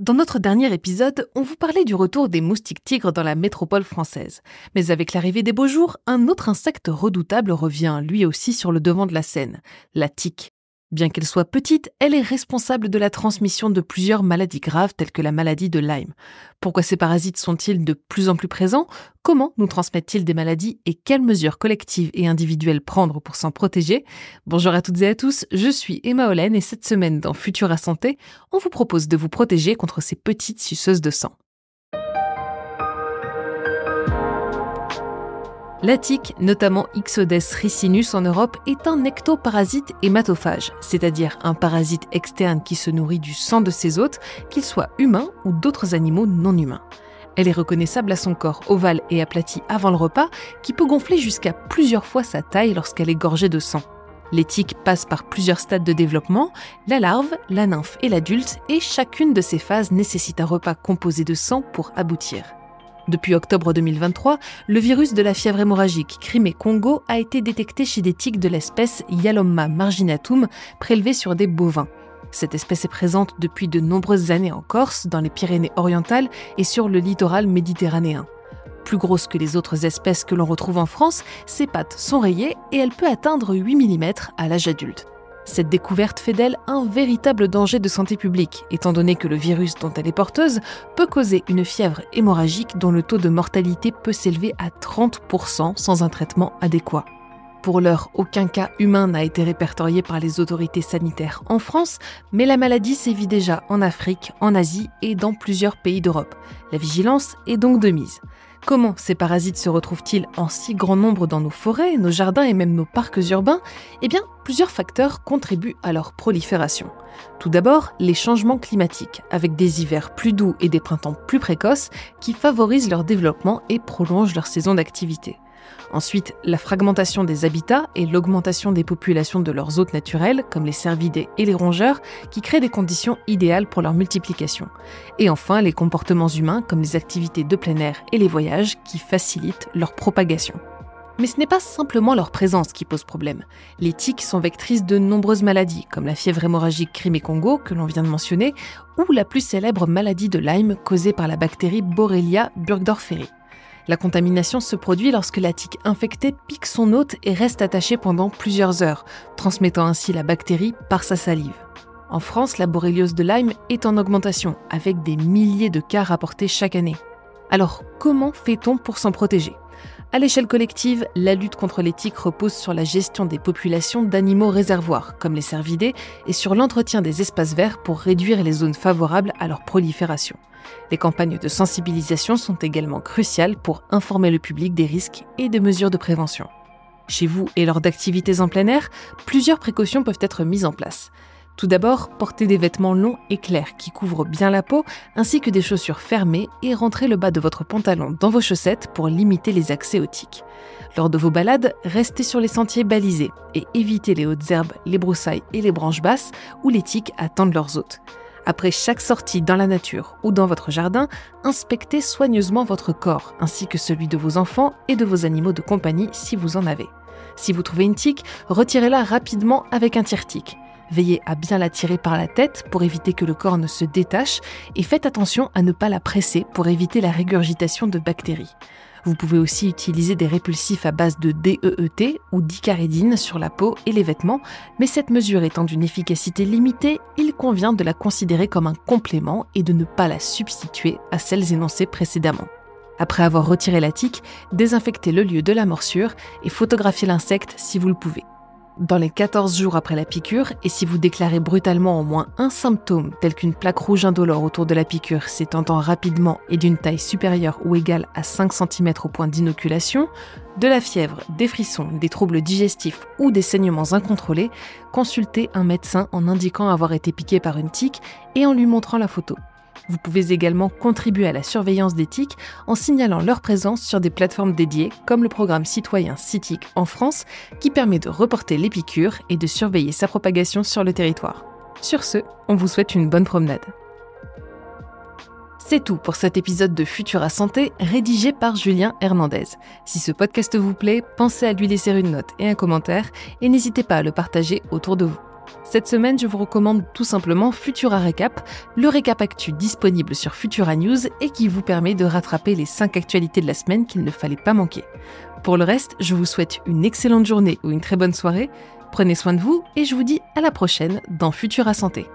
Dans notre dernier épisode, on vous parlait du retour des moustiques tigres dans la métropole française. Mais avec l'arrivée des beaux jours, un autre insecte redoutable revient lui aussi sur le devant de la scène, la tique. Bien qu'elle soit petite, elle est responsable de la transmission de plusieurs maladies graves telles que la maladie de Lyme. Pourquoi ces parasites sont-ils de plus en plus présents ? Comment nous transmettent-ils des maladies et quelles mesures collectives et individuelles prendre pour s'en protéger ? Bonjour à toutes et à tous, je suis Emma Hollen et cette semaine dans Futura Santé, on vous propose de vous protéger contre ces petites suceuses de sang. La tique, notamment Ixodes ricinus en Europe, est un ectoparasite hématophage, c'est-à-dire un parasite externe qui se nourrit du sang de ses hôtes, qu'ils soient humains ou d'autres animaux non humains. Elle est reconnaissable à son corps ovale et aplati avant le repas, qui peut gonfler jusqu'à plusieurs fois sa taille lorsqu'elle est gorgée de sang. Les tiques passent par plusieurs stades de développement, la larve, la nymphe et l'adulte, et chacune de ces phases nécessite un repas composé de sang pour aboutir. Depuis octobre 2023, le virus de la fièvre hémorragique Crimée-Congo a été détecté chez des tiques de l'espèce Yalomma marginatum prélevées sur des bovins. Cette espèce est présente depuis de nombreuses années en Corse, dans les Pyrénées-Orientales et sur le littoral méditerranéen. Plus grosse que les autres espèces que l'on retrouve en France, ses pattes sont rayées et elle peut atteindre 8 mm à l'âge adulte. Cette découverte fait d'elle un véritable danger de santé publique, étant donné que le virus dont elle est porteuse peut causer une fièvre hémorragique dont le taux de mortalité peut s'élever à 30% sans un traitement adéquat. Pour l'heure, aucun cas humain n'a été répertorié par les autorités sanitaires en France, mais la maladie sévit déjà en Afrique, en Asie et dans plusieurs pays d'Europe. La vigilance est donc de mise. Comment ces parasites se retrouvent-ils en si grand nombre dans nos forêts, nos jardins et même nos parcs urbains ? Eh bien, plusieurs facteurs contribuent à leur prolifération. Tout d'abord, les changements climatiques, avec des hivers plus doux et des printemps plus précoces qui favorisent leur développement et prolongent leur saison d'activité. Ensuite, la fragmentation des habitats et l'augmentation des populations de leurs hôtes naturels, comme les cervidés et les rongeurs, qui créent des conditions idéales pour leur multiplication. Et enfin, les comportements humains, comme les activités de plein air et les voyages, qui facilitent leur propagation. Mais ce n'est pas simplement leur présence qui pose problème. Les tiques sont vectrices de nombreuses maladies, comme la fièvre hémorragique Crimée-Congo, que l'on vient de mentionner, ou la plus célèbre maladie de Lyme causée par la bactérie Borrelia burgdorferi. La contamination se produit lorsque la tique infectée pique son hôte et reste attachée pendant plusieurs heures, transmettant ainsi la bactérie par sa salive. En France, la borréliose de Lyme est en augmentation, avec des milliers de cas rapportés chaque année. Alors, comment fait-on pour s'en protéger ? À l'échelle collective, la lutte contre les tiques repose sur la gestion des populations d'animaux réservoirs, comme les cervidés, et sur l'entretien des espaces verts pour réduire les zones favorables à leur prolifération. Les campagnes de sensibilisation sont également cruciales pour informer le public des risques et des mesures de prévention. Chez vous et lors d'activités en plein air, plusieurs précautions peuvent être mises en place. Tout d'abord, portez des vêtements longs et clairs qui couvrent bien la peau, ainsi que des chaussures fermées et rentrez le bas de votre pantalon dans vos chaussettes pour limiter les accès aux tiques. Lors de vos balades, restez sur les sentiers balisés et évitez les hautes herbes, les broussailles et les branches basses où les tiques attendent leurs hôtes. Après chaque sortie dans la nature ou dans votre jardin, inspectez soigneusement votre corps, ainsi que celui de vos enfants et de vos animaux de compagnie si vous en avez. Si vous trouvez une tique, retirez-la rapidement avec un tire-tique. Veillez à bien la tirer par la tête pour éviter que le corps ne se détache et faites attention à ne pas la presser pour éviter la régurgitation de bactéries. Vous pouvez aussi utiliser des répulsifs à base de DEET ou d'icaridine sur la peau et les vêtements, mais cette mesure étant d'une efficacité limitée, il convient de la considérer comme un complément et de ne pas la substituer à celles énoncées précédemment. Après avoir retiré la tique, désinfectez le lieu de la morsure et photographiez l'insecte si vous le pouvez. Dans les 14 jours après la piqûre, et si vous déclarez brutalement au moins un symptôme tel qu'une plaque rouge indolore autour de la piqûre s'étendant rapidement et d'une taille supérieure ou égale à 5 cm au point d'inoculation, de la fièvre, des frissons, des troubles digestifs ou des saignements incontrôlés, consultez un médecin en indiquant avoir été piqué par une tique et en lui montrant la photo. Vous pouvez également contribuer à la surveillance des tiques en signalant leur présence sur des plateformes dédiées comme le programme citoyen CITIC en France qui permet de reporter les piqûres et de surveiller sa propagation sur le territoire. Sur ce, on vous souhaite une bonne promenade. C'est tout pour cet épisode de Futura Santé rédigé par Julien Hernandez. Si ce podcast vous plaît, pensez à lui laisser une note et un commentaire et n'hésitez pas à le partager autour de vous. Cette semaine, je vous recommande tout simplement Futura Récap, le récap actu disponible sur Futura News et qui vous permet de rattraper les 5 actualités de la semaine qu'il ne fallait pas manquer. Pour le reste, je vous souhaite une excellente journée ou une très bonne soirée. Prenez soin de vous et je vous dis à la prochaine dans Futura Santé.